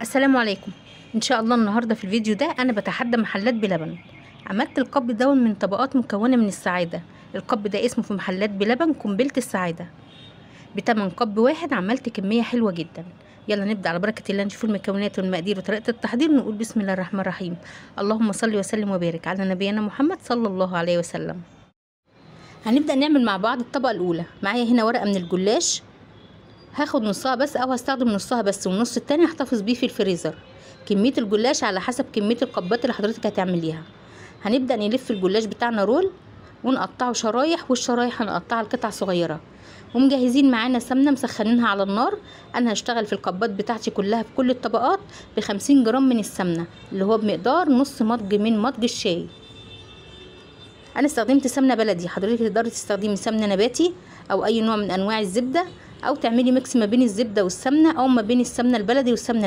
السلام عليكم. ان شاء الله النهارده في الفيديو ده انا بتحدى محلات بلبن. عملت القب ده من طبقات مكونه من السعاده. القب ده اسمه في محلات بلبن قنبله السعاده. بتمن قب واحد عملت كميه حلوه جدا. يلا نبدا على بركه الله، نشوف المكونات والمقادير وطريقه التحضير ونقول بسم الله الرحمن الرحيم. اللهم صل وسلم وبارك على نبينا محمد صلى الله عليه وسلم. هنبدا نعمل مع بعض الطبقه الاولى. معايا هنا ورقه من الجلاش، هاخد نصها بس او هستخدم نصها بس، والنص التاني هحتفظ بيه في الفريزر. كميه الجلاش على حسب كميه القبات اللي حضرتك هتعمليها. هنبدا نلف الجلاش بتاعنا رول ونقطعه شرايح، والشرايح هنقطعها لقطع صغيره. ومجهزين معانا سمنه مسخنينها على النار. انا هشتغل في القبات بتاعتي كلها في كل الطبقات ب50 جرام من السمنه، اللي هو بمقدار نص مضج من مضج الشاي. انا استخدمت سمنه بلدي، حضرتك تقدري تستخدمي سمنه نباتي او اي نوع من انواع الزبده، او تعملي ميكس ما بين الزبده والسمنه او ما بين السمنه البلدي والسمنه